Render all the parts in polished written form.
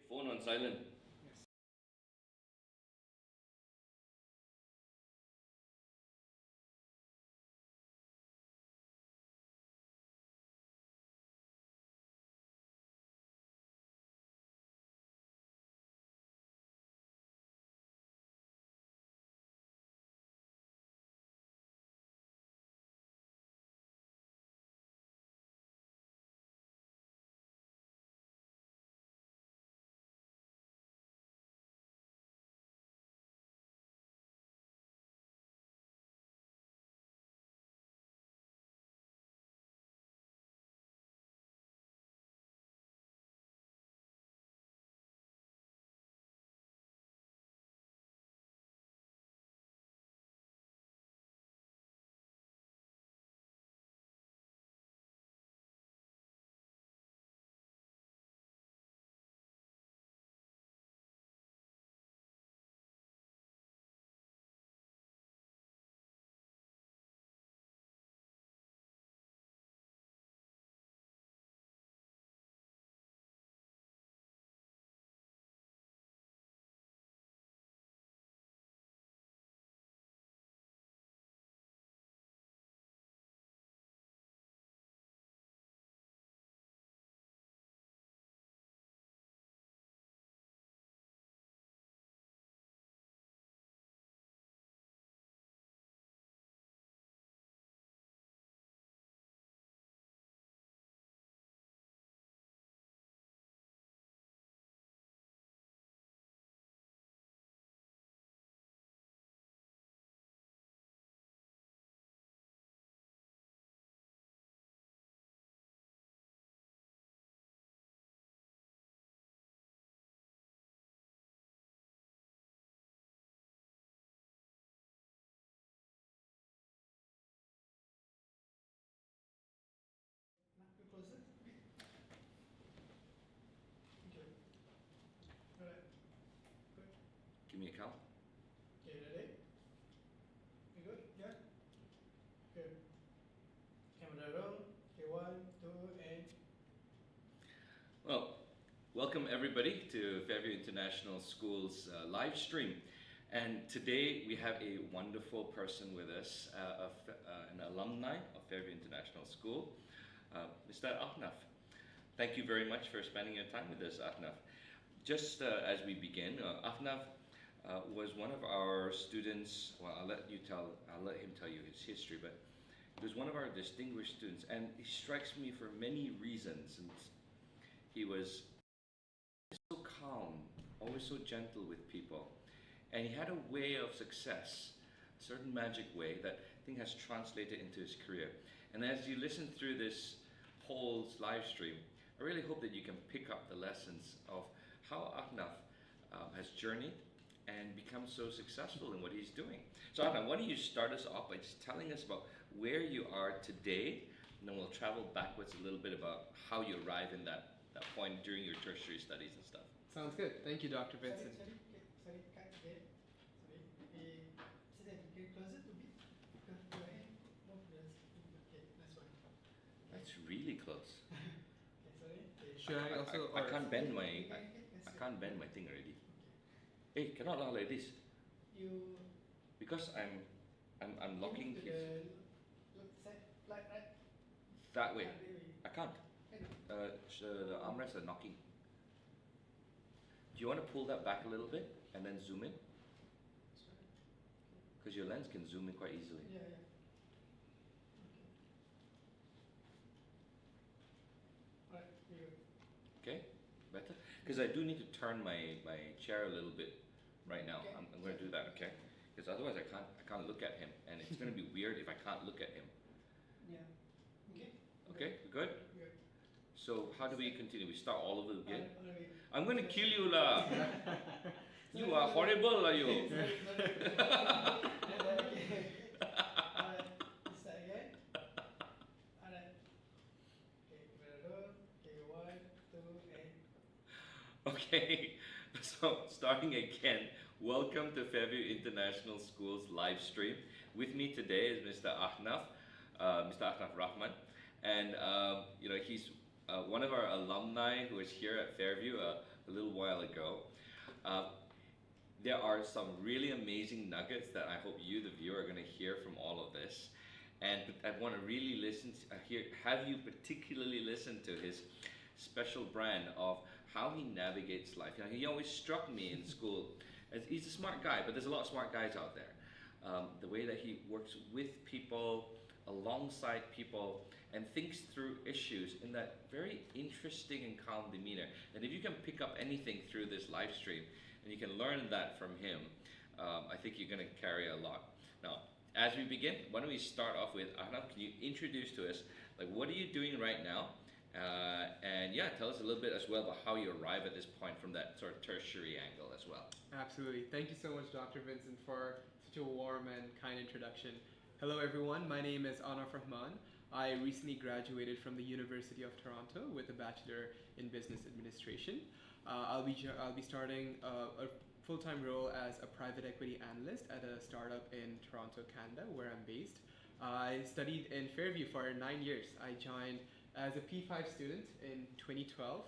Phone on silent. Yes. Closer a bit. Okay. Alright. Good. Give me a count. Okay, ready? You good? Yeah? Good. Camera roll. Okay, 1, 2, and Well, welcome everybody to Fairview International School's live stream. And today we have a wonderful person with us, an alumni of Fairview International School, Mr. Ahnaf. Thank you very much for spending your time with us, Ahnaf. Just as we begin, Ahnaf was one of our students. Well, I'll let him tell you his history, but he was one of our distinguished students, and he strikes me for many reasons. And he was so calm, always so gentle with people, and he had a way of success, a certain magic way that I think has translated into his career. And as you listen through this whole live stream, I really hope that you can pick up the lessons of how Ahnaf has journeyed and become so successful in what he's doing. So Ahnaf, why don't you start us off by just telling us about where you are today, and then we'll travel backwards a little bit about how you arrived in that point during your tertiary studies and stuff. Sounds good. Thank you, Dr. Vincent. sorry, cut again. Sorry. Get closer to me. Go ahead. Move this. Okay, that's one. That's really close. Okay, sorry. Okay. Should I also? I can't bend my Okay, I let's can't bend my thing already. Okay. Hey, cannot lah like this You because I'm locking to his the side, right? that way. That way. I can't. The armrests are knocking. Do you want to pull that back a little bit and then zoom in? Sorry. Because your lens can zoom in quite easily. Yeah, yeah. Okay. Alright, here you go. Okay, better? Because I do need to turn my chair a little bit right now. Okay. I'm going to do that, okay? Because otherwise I can't look at him, and it's going to be weird if I can't look at him. Yeah. Okay. Okay, good? Good. So how do we continue? We start all over again? Alright. I'm going to kill you lah! You are horrible lah you! Sorry. Okay. Alright, start again. Alright. Okay, roll. Okay, 1, 2, and Okay, so starting again, welcome to Fairview International School's live stream. With me today is Mr. Ahnaf Rahman, and he's one of our alumni who is here at Fairview, a little while ago. Uh, there are some really amazing nuggets that I hope you, the viewer, are going to hear from all of this. And I want to really have you particularly listen to his special brand of how he navigates life. You know, he always struck me in school as he's a smart guy, but there's a lot of smart guys out there. The way that he works with people, alongside people, and thinks through issues in that very interesting and calm demeanor. And if you can pick up anything through this live stream, and you can learn that from him, I think you're going to carry a lot. Now, as we begin, why don't we start off with Ahnaf? Can you introduce to us, like, what are you doing right now? And yeah, tell us a little bit as well about how you arrive at this point from that sort of tertiary angle as well. Absolutely. Thank you so much, Dr. Vincent, for such a warm and kind introduction. Hello, everyone. My name is Ahnaf Rahman. I recently graduated from the University of Toronto with a Bachelor in Business Administration. I'll be starting a full-time role as a private equity analyst at a startup in Toronto, Canada, where I'm based. I studied in Fairview for 9 years. I joined as a P5 student in 2012,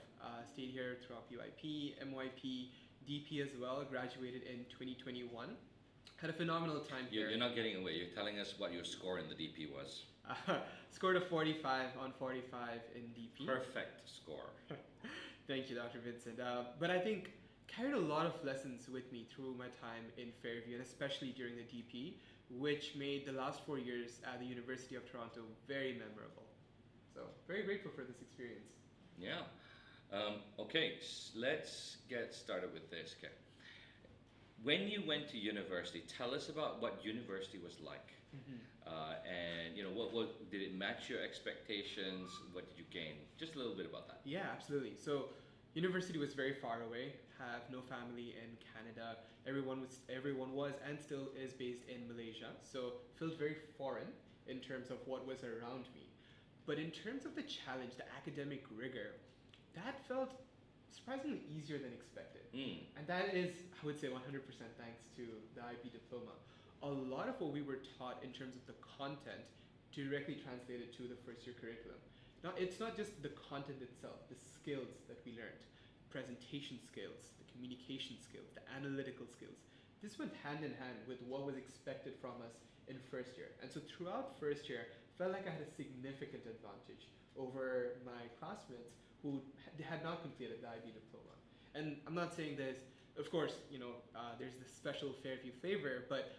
stayed here throughout PYP, MYP, DP as well, graduated in 2021. Had a phenomenal time here. You're not getting away. You're telling us what your score in the DP was. Scored a 45 on 45 in DP. Perfect score. Thank you, Dr. Vincent. But I think carried a lot of lessons with me through my time in Fairview, and especially during the DP, which made the last 4 years at the University of Toronto very memorable. So very grateful for this experience. Yeah. Okay, let's get started with this. Okay. When you went to university, tell us about what university was like. And you know, what did it match your expectations? What did you gain? Just a little bit about that. Yeah, absolutely. So university was very far away. Have no family in Canada. Everyone was and still is based in Malaysia. So felt very foreign in terms of what was around me. But in terms of the challenge, the academic rigor, that felt surprisingly easier than expected. And that is, I would say, 100% thanks to the IB diploma. A lot of what we were taught in terms of the content directly translated to the first year curriculum. Now, it's not just the content itself, the skills that we learned, presentation skills, the communication skills, the analytical skills. This went hand in hand with what was expected from us in first year. And so throughout first year, felt like I had a significant advantage over my classmates who had not completed the IB diploma. And I'm not saying this, of course, you know, there's this special Fairview flavor, but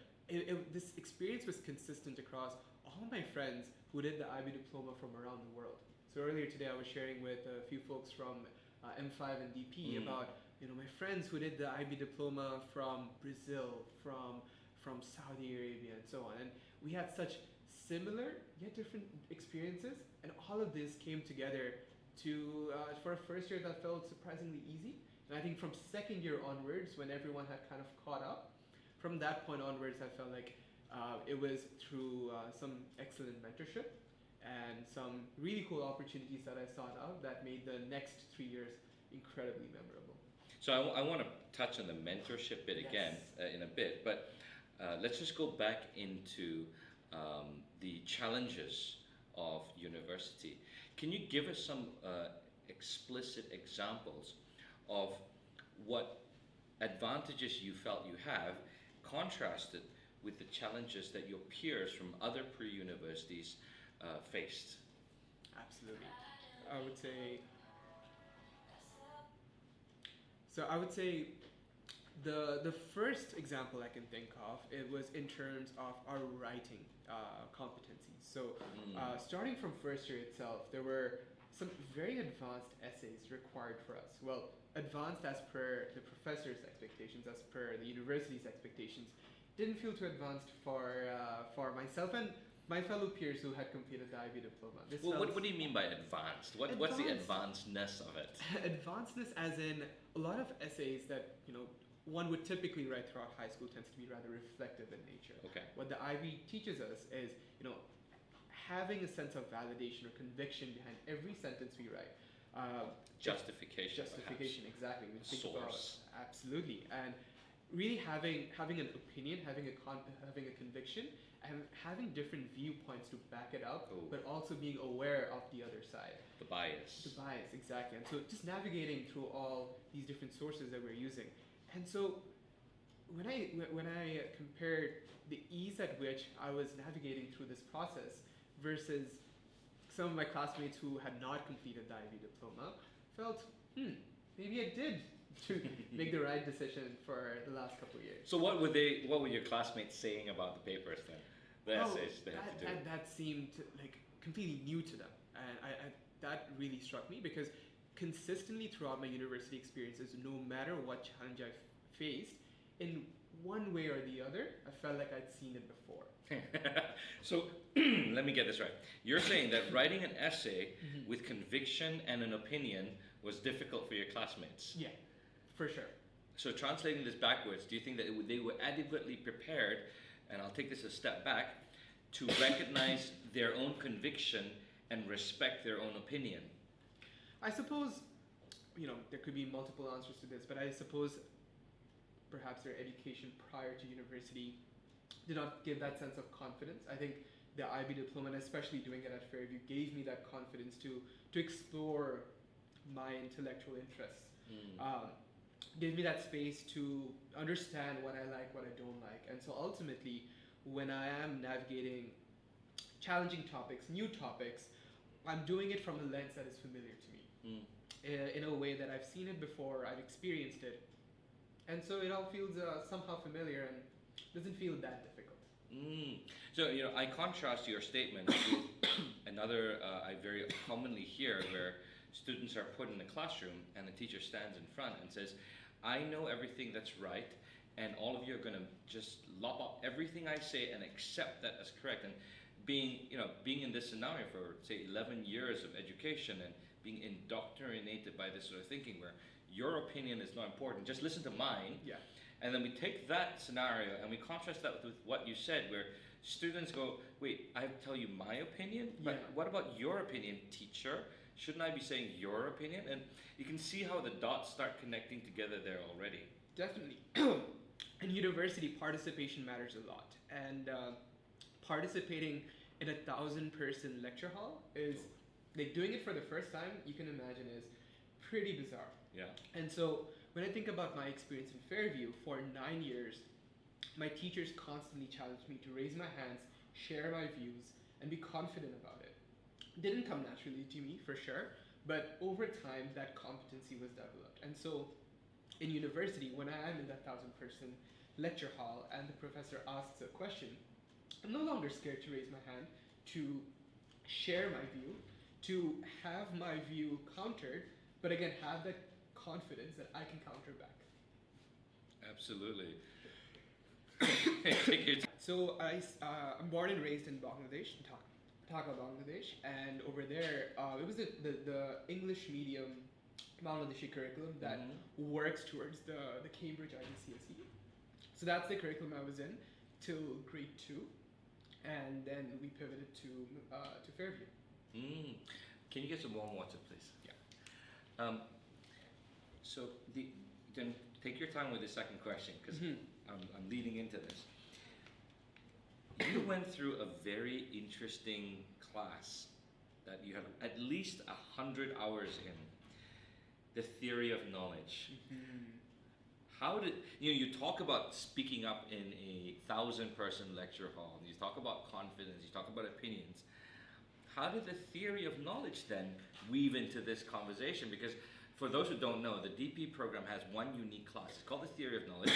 this experience was consistent across all my friends who did the IB diploma from around the world. So earlier today I was sharing with a few folks from M5 and DP about, you know, my friends who did the IB diploma from Brazil, from Saudi Arabia and so on. And we had such similar yet different experiences, and all of this came together to for a first year that felt surprisingly easy. And I think from second year onwards, when everyone had kind of caught up, from that point onwards, I felt like it was through some excellent mentorship and some really cool opportunities that I sought out that made the next 3 years incredibly memorable. So I want to touch on the mentorship bit again in a bit, but let's just go back into the challenges of university. Can you give us some explicit examples of what advantages you felt you have contrasted with the challenges that your peers from other pre-universities faced? Absolutely. I would say the first example I can think of, it was in terms of our writing competencies. So starting from first year itself, there were some very advanced essays required for us. Well, advanced as per the professor's expectations, as per the university's expectations. Didn't feel too advanced for myself and my fellow peers who had completed the IB diploma. What do you mean by advanced? What's the advancedness of it? Advancedness as in a lot of essays that, you know, one would typically write throughout high school tends to be rather reflective in nature. Okay. What the IB teaches us is, you know, having a sense of validation or conviction behind every sentence we write. Justification, exactly. Source. Absolutely. And really having an opinion, having a conviction, and having different viewpoints to back it up, Oh. but also being aware of the other side. The bias. The bias, exactly. And so just navigating through all these different sources that we're using. And so when I compared the ease at which I was navigating through this process versus some of my classmates who had not completed the IB diploma, felt, maybe I did to make the right decision for the last couple of years. So what were your classmates saying about the papers then? The essays they had to do? That seemed like completely new to them. And that really struck me because consistently throughout my university experiences, no matter what challenge I faced, in one way or the other, I felt like I'd seen it before. So let me get this right. You're saying that writing an essay with conviction and an opinion was difficult for your classmates. Yeah, for sure. So translating this backwards, do you think that they were adequately prepared, and I'll take this a step back, to recognize their own conviction and respect their own opinion? I suppose, there could be multiple answers to this, but I suppose perhaps their education prior to university did not give that sense of confidence. I think the IB diploma, and especially doing it at Fairview, gave me that confidence to explore my intellectual interests. Gave me that space to understand what I like, what I don't like. And so ultimately, when I am navigating challenging topics, new topics, I'm doing it from a lens that is familiar to me. In a way that I've seen it before, I've experienced it. And so it all feels somehow familiar and doesn't feel that difficult. So, I contrast your statement with another I very commonly hear where students are put in a classroom and the teacher stands in front and says, I know everything that's right, and all of you are going to just lop up everything I say and accept that as correct. And being in this scenario for, say, 11 years of education and being indoctrinated by this sort of thinking where your opinion is not important, just listen to mine. Yeah. And then we take that scenario and we contrast that with what you said, where students go, wait, I have to tell you my opinion? But what about your opinion, teacher? Shouldn't I be saying your opinion? And you can see how the dots start connecting together there already. Definitely. In university, participation matters a lot. And participating in a 1,000-person lecture hall is, like, doing it for the first time, you can imagine, is pretty bizarre. Yeah. And so when I think about my experience in Fairview, for 9 years, my teachers constantly challenged me to raise my hands, share my views, and be confident about it. Didn't come naturally to me, for sure, but over time, that competency was developed. And so in university, when I am in that 1,000-person lecture hall and the professor asks a question, I'm no longer scared to raise my hand, to share my view, to have my view countered, but again, have that confidence that I can counter back. Absolutely. Take your time. So I'm born and raised in Bangladesh, in Dhaka, Bangladesh, and over there, it was the English medium Bangladeshi curriculum that works towards the Cambridge IGCSE. So that's the curriculum I was in till grade 2, and then we pivoted to Fairview. Can you get some warm water, please? Yeah. So then take your time with the second question, because I'm leading into this. You went through a very interesting class that you had at least 100 hours in, the theory of knowledge. How did you talk about speaking up in a 1,000-person lecture hall, you talk about confidence, you talk about opinions. How did the theory of knowledge then weave into this conversation? Because for those who don't know, the DP program has one unique class. It's called the Theory of Knowledge,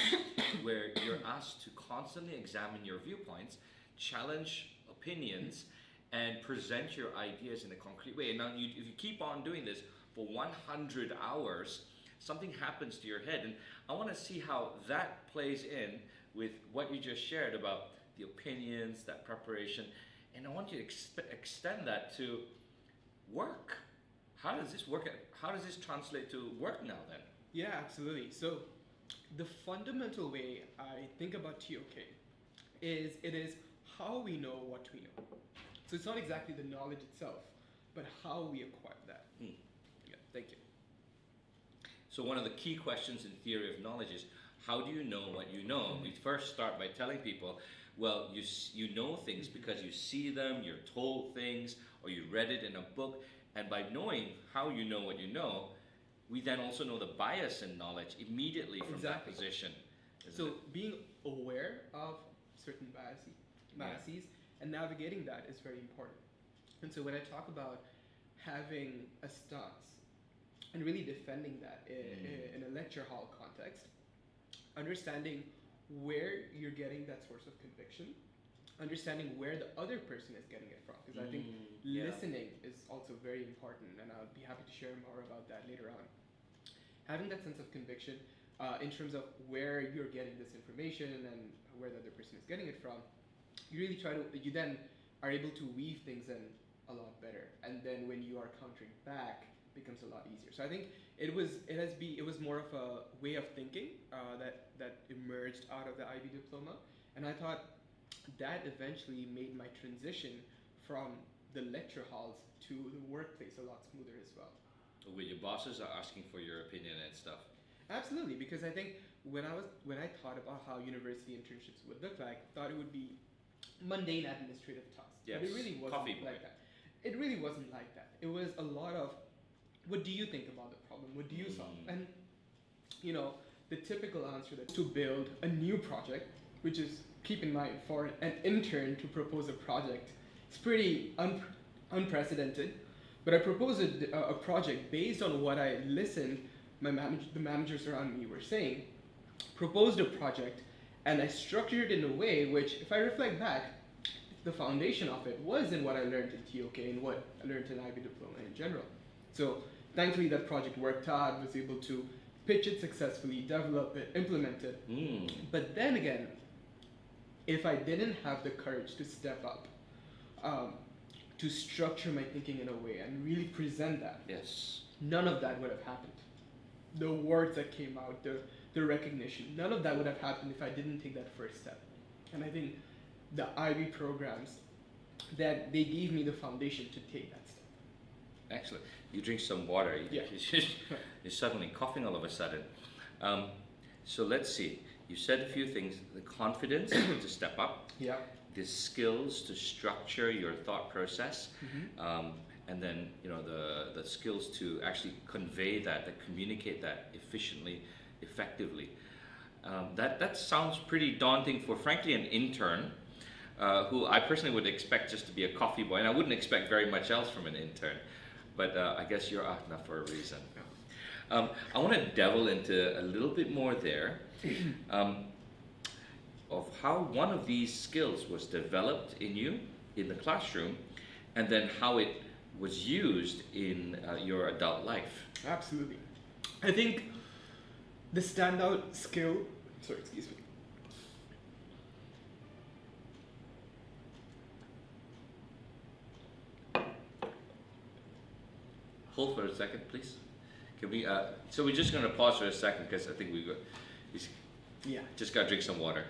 where you're asked to constantly examine your viewpoints, challenge opinions, and present your ideas in a concrete way. And now, if you keep on doing this for 100 hours, something happens to your head. And I want to see how that plays in with what you just shared about the opinions, that preparation. And I want you to extend that to work. How does this work? How does this translate to work now then? Yeah, absolutely. So the fundamental way I think about TOK is it is how we know what we know. So it's not exactly the knowledge itself, but how we acquire that. Yeah, thank you. So one of the key questions in theory of knowledge is, How do you know what you know? We first start by telling people, well, you know things because you see them, you're told things, or you read it in a book, and by knowing how you know what you know, we then also know the bias in knowledge immediately from that Exactly. position. Isn't So it? being aware of certain Yeah. biases and navigating that is very important. And so when I talk about having a stance and really defending that in a lecture hall context, understanding where you're getting that source of conviction, understanding where the other person is getting it from, because I think Yeah. listening is also very important, and I'll be happy to share more about that later on. Having that sense of conviction in terms of where you're getting this information and where the other person is getting it from, you then are able to weave things in a lot better, and then when you are countering back, becomes a lot easier. So I think it was more of a way of thinking that emerged out of the IB diploma, and I thought that eventually made my transition from the lecture halls to the workplace a lot smoother as well. Where your bosses are asking for your opinion and stuff. Absolutely, because I think when I thought about how university internships would look like, I thought it would be mundane administrative tasks. Yes. But it really wasn't Coffee boy. like that. It really wasn't like that. It was a lot of what do you think about the problem? What do you solve? And you know, the typical answer that to build a new project, which is keep in mind for an intern to propose a project, it's pretty unprecedented. But I proposed a project based on what I listened the managers around me were saying, proposed a project, and I structured it in a way which, if I reflect back, the foundation of it was in what I learned in TOK and what I learned in IB diploma in general. So thankfully that project worked out, was able to pitch it successfully, develop it, implement it. But then again, if I didn't have the courage to step up, to structure my thinking in a way and really present that, Yes. none of that would have happened. The words that came out, the recognition, none of that would have happened if I didn't take that first step. And I think the IB programs, that they gave me the foundation to take that step. Excellent. You drink some water. Yeah. You're suddenly coughing all of a sudden. So let's see. You said a few things. The confidence to step up. Yeah. The skills to structure your thought process. And then the skills to actually convey that communicate that efficiently, effectively. That sounds pretty daunting for, frankly, an intern, who I personally would expect just to be a coffee boy, and I wouldn't expect very much else from an intern. But I guess you're Ahnaf for a reason. I want to delve into a little bit more there of how one of these skills was developed in you in the classroom, and then how it was used in your adult life. Absolutely. I think the standout skill, sorry, excuse me. Hold for a second, please. Can we? So we're just going to pause for a second because I think we just got to drink some water.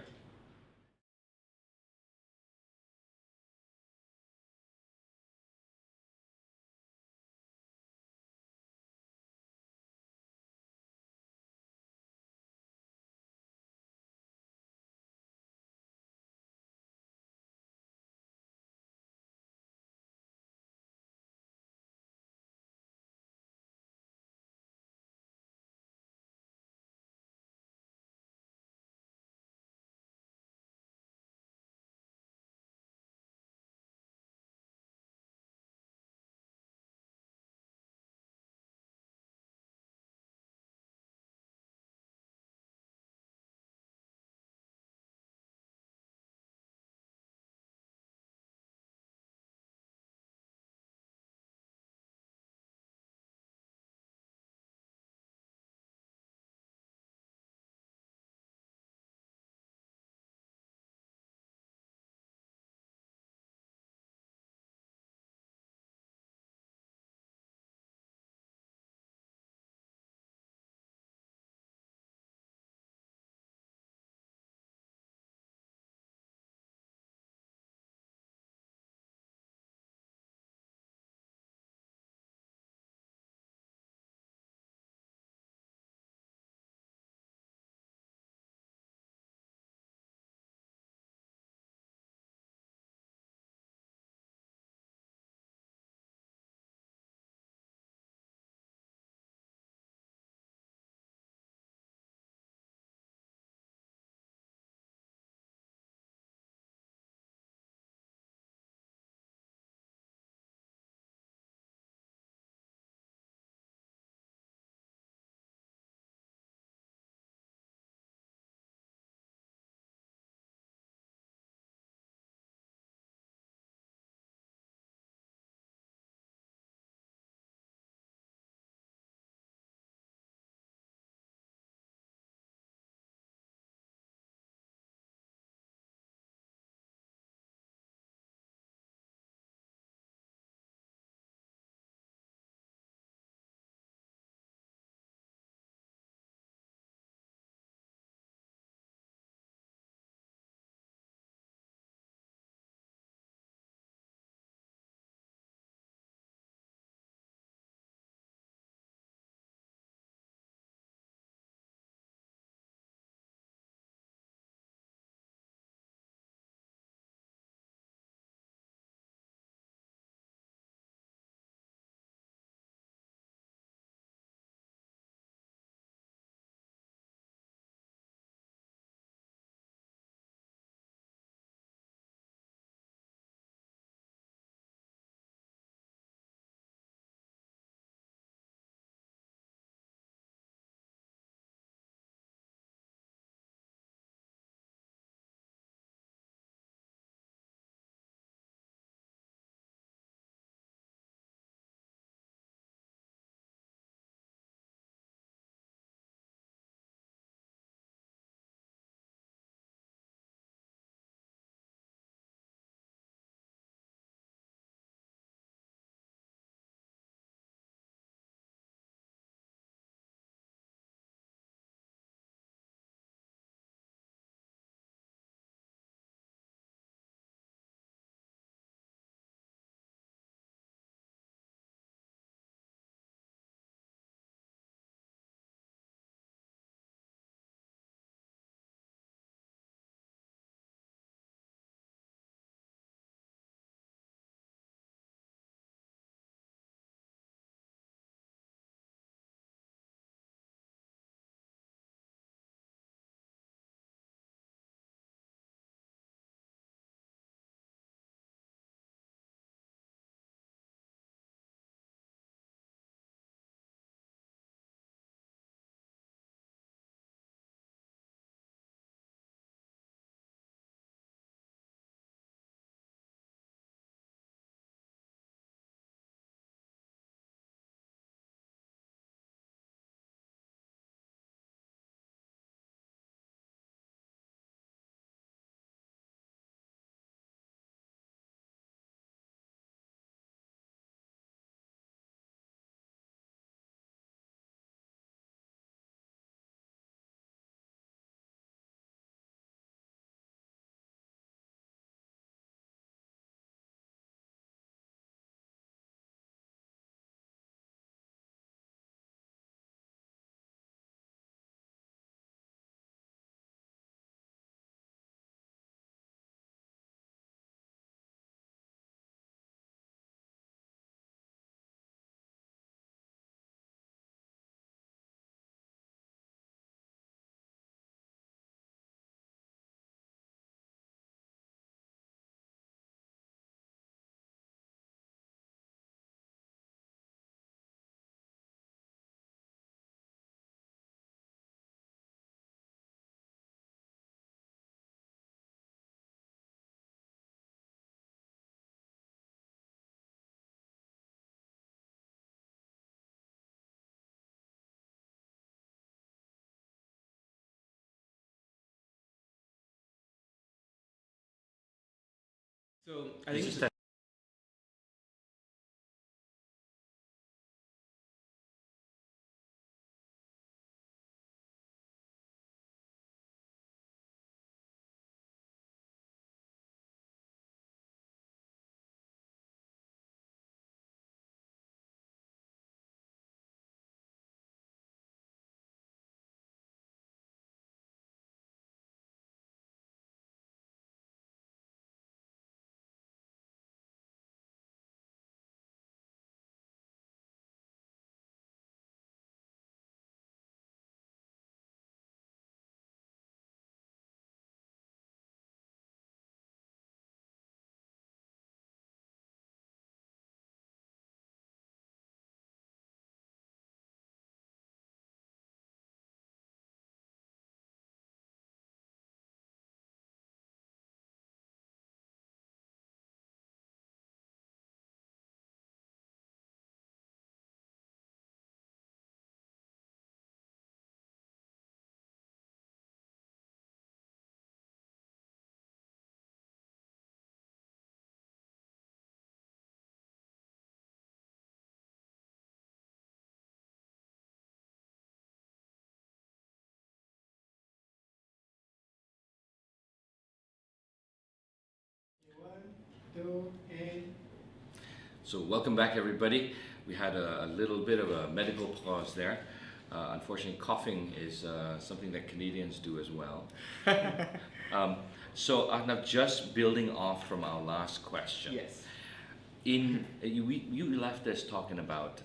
So I think Just One, two, and So welcome back, everybody. We had a little bit of a medical pause there. Unfortunately, coughing is something that Canadians do as well. So Ahnaf, just building off from our last question. yes. You left us talking about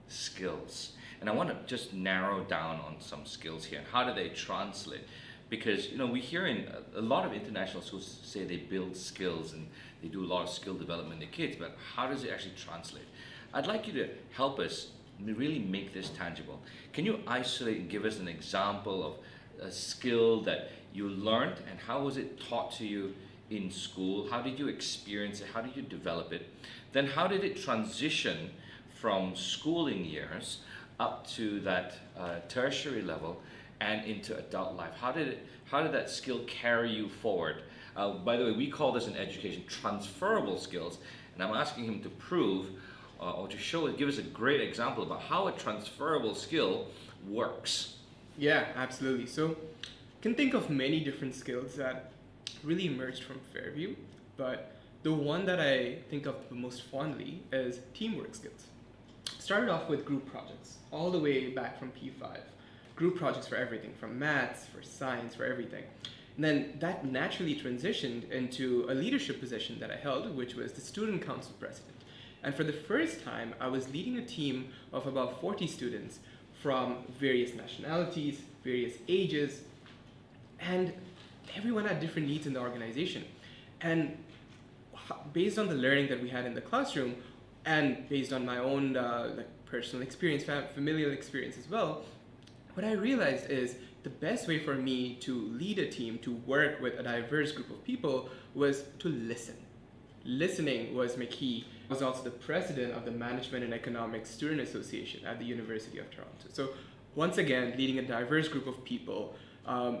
skills, and I want to just narrow down on some skills here. How do they translate? Because we hear in a lot of international schools say they build skills and they do a lot of skill development in the kids, but how does it actually translate? I'd like you to help us really make this tangible. Can you isolate and give us an example of a skill that you learned, and how was it taught to you in school? How did you experience it? How did you develop it? Then how did it transition from schooling years up to that tertiary level and into adult life? How did that skill carry you forward? By the way, we call this in education transferable skills, and I'm asking him to prove or to show, give us a great example about how a transferable skill works. Yeah, absolutely. So you can think of many different skills that really emerged from Fairview, but the one that I think of the most fondly is teamwork skills. Started off with group projects, all the way back from P5. Group projects for everything, from maths, for science, for everything. And then that naturally transitioned into a leadership position that I held, which was the student council president. And for the first time, I was leading a team of about 40 students from various nationalities, various ages, and everyone had different needs in the organization. And based on the learning that we had in the classroom, and based on my own personal experience, familial experience as well, what I realized is the best way for me to lead a team, to work with a diverse group of people, was to listen. Listening was my key. I was also the president of the Management and Economics Student Association at the University of Toronto. So once again, leading a diverse group of people,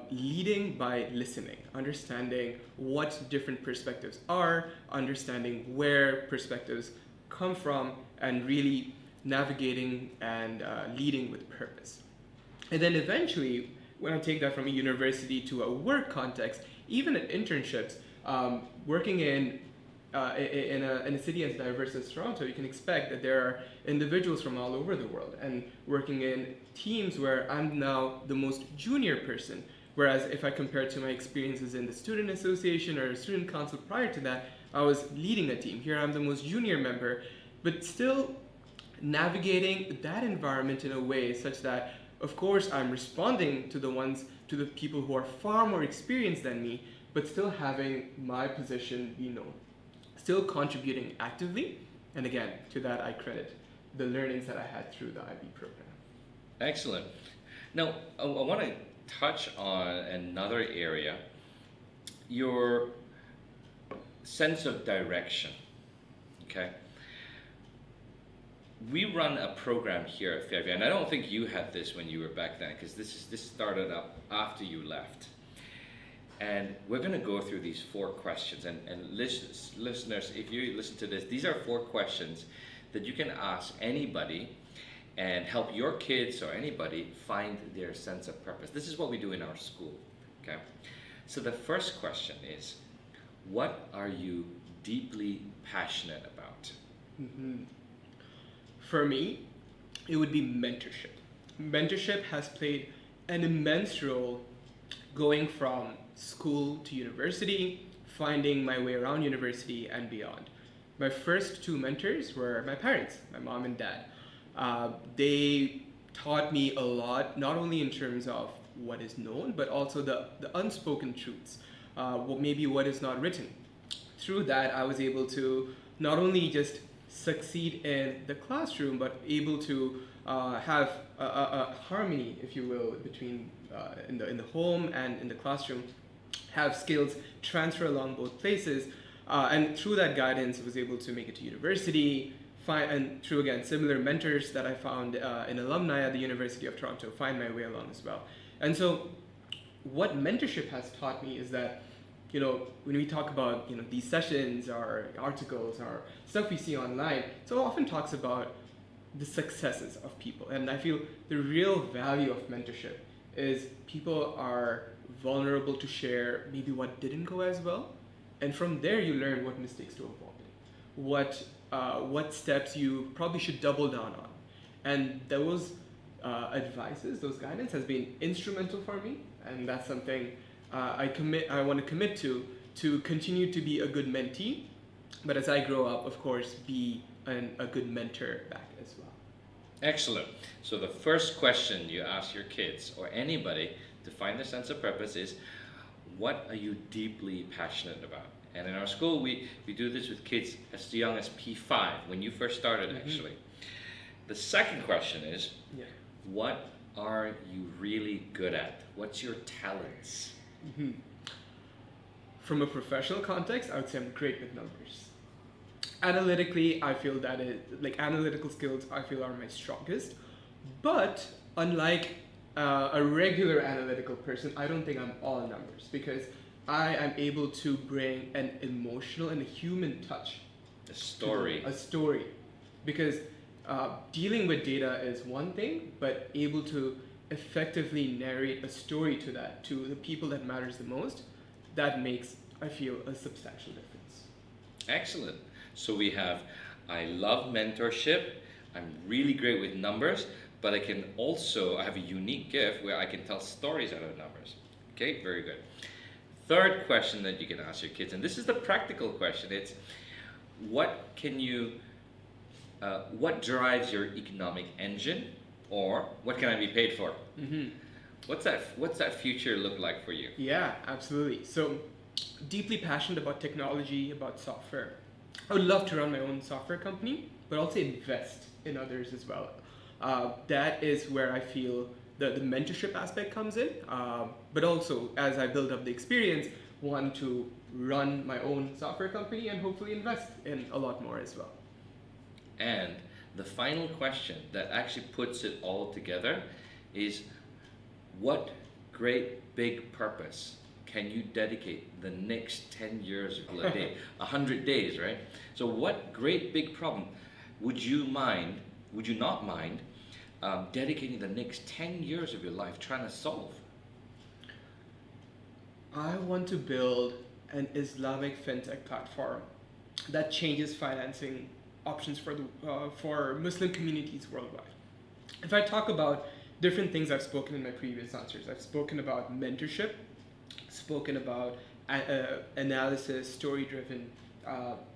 leading by listening, understanding what different perspectives are, understanding where perspectives come from, and really navigating and leading with purpose. And then eventually, when I take that from a university to a work context, even at internships, working in a city as diverse as Toronto, you can expect that there are individuals from all over the world, and working in teams where I'm now the most junior person, whereas if I compare to my experiences in the student association or student council prior to that, I was leading a team. Here I'm the most junior member, but still navigating that environment in a way such that, of course, I'm responding to the people who are far more experienced than me, but still having my position be known. Still contributing actively, and again, to that I credit the learnings that I had through the IB program. Excellent. Now, I want to touch on another area, your sense of direction, okay? We run a program here at Fairview, and I don't think you had this when you were back then, because this started up after you left. And we're going to go through these 4 questions. And listeners, if you listen to this, these are 4 questions that you can ask anybody and help your kids or anybody find their sense of purpose. This is what we do in our school. Okay? So the first question is, what are you deeply passionate about? Mm-hmm. For me, it would be mentorship. Mentorship has played an immense role going from school to university, finding my way around university and beyond. My first 2 mentors were my parents, my mom and dad. They taught me a lot, not only in terms of what is known, but also the unspoken truths, maybe what is not written. Through that, I was able to not only just succeed in the classroom, but able to have a harmony, if you will, between in the home and in the classroom, have skills transfer along both places, and through that guidance, I was able to make it to university, and through, again, similar mentors that I found in alumni at the University of Toronto, find my way along as well. And so what mentorship has taught me is that, when we talk about, these sessions or articles or stuff we see online, so often talks about the successes of people. And I feel the real value of mentorship is people are vulnerable to share maybe what didn't go as well. And from there, you learn what mistakes to avoid, what steps you probably should double down on. And those advices, those guidance has been instrumental for me. And that's something I want to commit to continue to be a good mentee, but as I grow up, of course, be a good mentor back as well. Excellent. So the first question you ask your kids or anybody to find their sense of purpose is, what are you deeply passionate about? And in our school, we do this with kids as young as P5, when you first started, actually. The second question is, what are you really good at? What's your talents? From a professional context, I would say I'm great with numbers. Analytically, I feel that analytical skills, I feel, are my strongest. But unlike a regular analytical person, I don't think I'm all numbers, because I am able to bring an emotional and a human touch. A story. Because dealing with data is one thing, but able to effectively narrate a story to the people that matters the most, that makes, I feel, a substantial difference. Excellent. So we have, I love mentorship, I'm really great with numbers, but I have a unique gift where I can tell stories out of numbers. Okay, very good. Third question that you can ask your kids, and this is the practical question, it's what drives your economic engine, or what can I be paid for? What's that future look like for you? Yeah, absolutely. So deeply passionate about technology, about software. I would love to run my own software company, but also invest in others as well. That is where I feel the mentorship aspect comes in, but also as I build up the experience, want to run my own software company and hopefully invest in a lot more as well. And the final question that actually puts it all together is, what great big purpose can you dedicate the next 10 years of your day, 100 days, right? So what great big problem would you not mind dedicating the next 10 years of your life trying to solve? I want to build an Islamic fintech platform that changes financing options for Muslim communities worldwide. If I talk about different things I've spoken in my previous answers, I've spoken about mentorship, spoken about analysis, story-driven,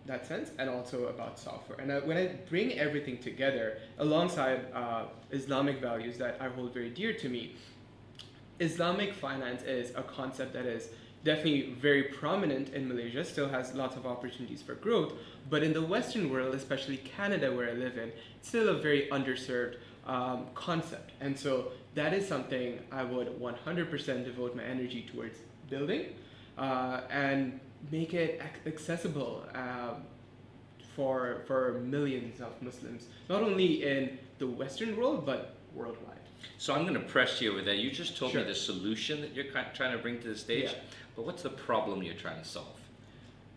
that sense, and also about software. And when I bring everything together alongside Islamic values that I hold very dear to me, Islamic finance is a concept that is definitely very prominent in Malaysia, still has lots of opportunities for growth, but in the Western world, especially Canada where I live in, it's still a very underserved concept. And so that is something I would 100% devote my energy towards building and make it accessible for millions of Muslims, not only in the Western world, but worldwide. So I'm going to press you over there. You just told Sure. me the solution that you're trying to bring to the stage, Yeah. But what's the problem you're trying to solve?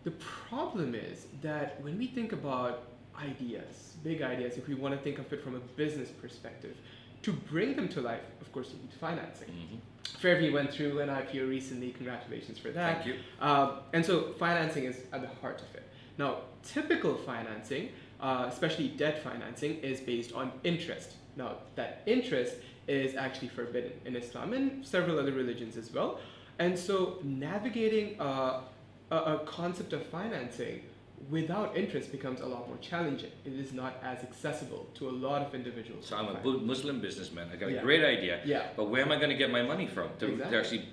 The problem is that when we think about ideas, big ideas, if we want to think of it from a business perspective, to bring them to life, of course, you need financing. Fairview went through an IPO recently. Congratulations for that. Thank you. And so financing is at the heart of it. Now, typical financing, especially debt financing, is based on interest. Now, that interest is actually forbidden in Islam and several other religions as well. And so navigating a concept of financing without interest becomes a lot more challenging. It is not as accessible to a lot of individuals. So I'm a Muslim businessman. I got a Yeah. great idea. Yeah. But where am I going to get my money from to Exactly. actually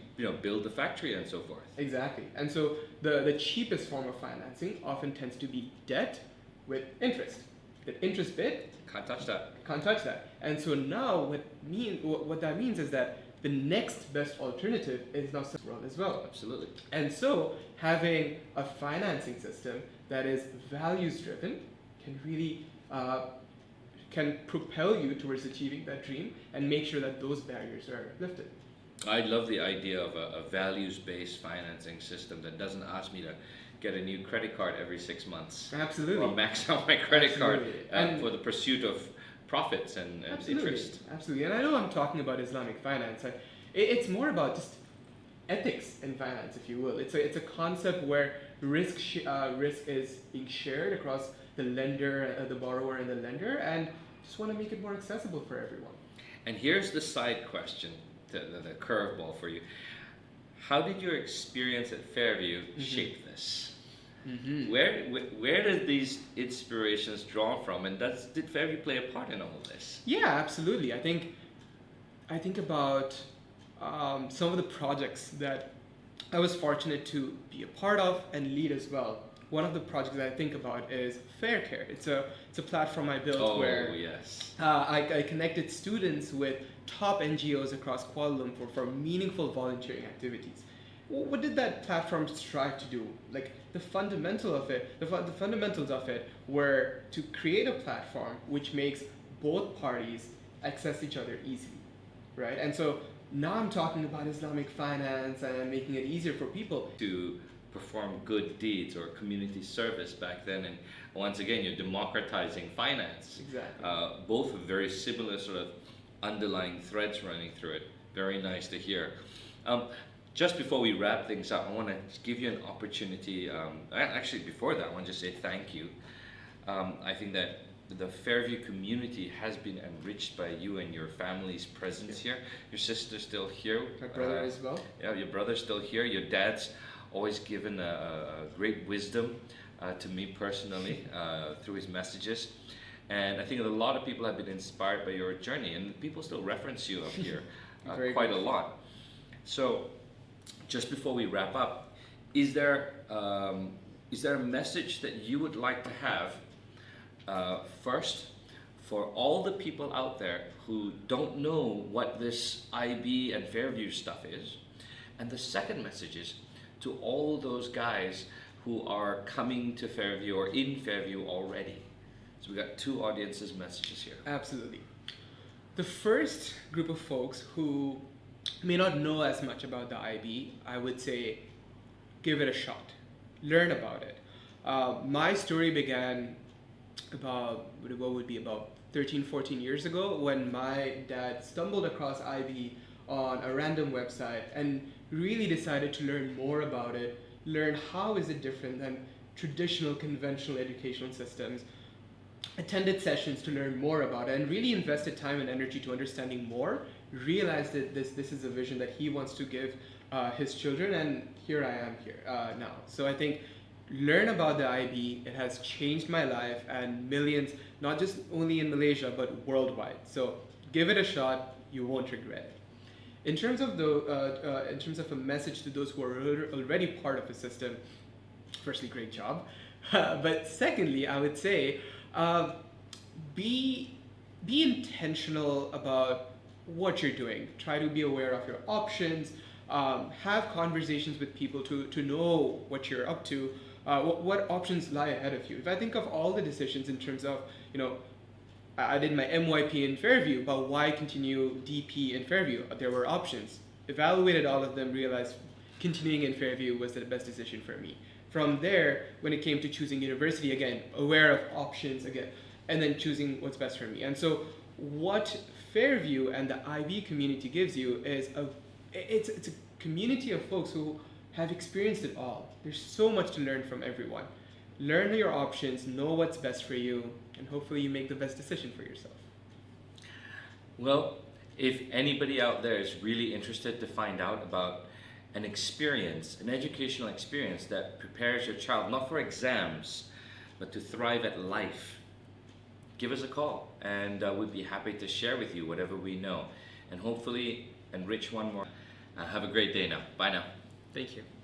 build the factory and so forth? Exactly. And so the cheapest form of financing often tends to be debt with interest. The interest bit, Can't touch that. can't touch that. And so now what that means is that the next best alternative is now world as well. Absolutely. And so having a financing system that is values driven can really can propel you towards achieving that dream and make sure that those barriers are lifted. I love the idea of a values-based financing system that doesn't ask me to get a new credit card every 6 months Absolutely. or max out my credit card Absolutely. And for the pursuit of profits and Absolutely. interest. Absolutely. And I know I'm talking about Islamic finance. It's more about just ethics in finance, if you will. It's a concept where risk is being shared across the lender, the borrower, and the lender, and just want to make it more accessible for everyone. And here's the side question, the curveball for you. How did your experience at Fairview shape this? Where did these inspirations draw from, and did Fairview play a part in all of this? Yeah, absolutely. I think about some of the projects that I was fortunate to be a part of and lead as well. One of the projects that I think about is Fair Care. It's a platform I built where yes. I connected students with top NGOs across Kuala Lumpur for meaningful volunteering activities. What did that platform strive to do? Like the fundamentals of it were to create a platform which makes both parties access each other easily, right? And so now I'm talking about Islamic finance and making it easier for people to perform good deeds or community service back then, and once again you're democratizing finance. Exactly. Both have very similar sort of underlying threads running through it. Very nice to hear. Just before we wrap things up, I want to give you an opportunity. Actually, before that, I want to just say thank you. I think that the Fairview community has been enriched by you and your family's presence here. Your sister's still here. My brother as well. Yeah, your brother's still here. Your dad's always given a great wisdom to me personally through his messages. And I think that a lot of people have been inspired by your journey, and people still reference you up here quite a lot. So, just before we wrap up, is there a message that you would like to have first for all the people out there who don't know what this IB and Fairview stuff is? And the second message is to all those guys who are coming to Fairview or in Fairview already. So we got two audiences messages here. Absolutely. The first group of folks who may not know as much about the IB, I would say give it a shot. Learn about it. My story began about 13, 14 years ago when my dad stumbled across IB on a random website and really decided to learn more about it, learn how is it different than traditional conventional educational systems, attended sessions to learn more about it, and really invested time and energy to understanding more, realized that this is a vision that he wants to give his children, and here I am here now. So I think learn about the IB. It has changed my life and millions, not just only in Malaysia, but worldwide. So give it a shot, you won't regret it. In terms of a message to those who are already part of the system, firstly, great job. But secondly, I would say, be intentional about what you're doing. Try to be aware of your options. Have conversations with people to know what you're up to, what options lie ahead of you. If I think of all the decisions in terms of, I did my MYP in Fairview, but why continue DP in Fairview? There were options. Evaluated all of them, realized continuing in Fairview was the best decision for me. From there, when it came to choosing university, again, aware of options again, and then choosing what's best for me. And so what Fairview and the IB community gives you is it's a community of folks who have experienced it all. There's so much to learn from everyone. Learn your options, know what's best for you, and hopefully you make the best decision for yourself. Well, if anybody out there is really interested to find out about an experience, an educational experience that prepares your child not for exams, but to thrive at life, give us a call, and we'd be happy to share with you whatever we know, and hopefully enrich one more. Have a great day now. Bye now. Thank you.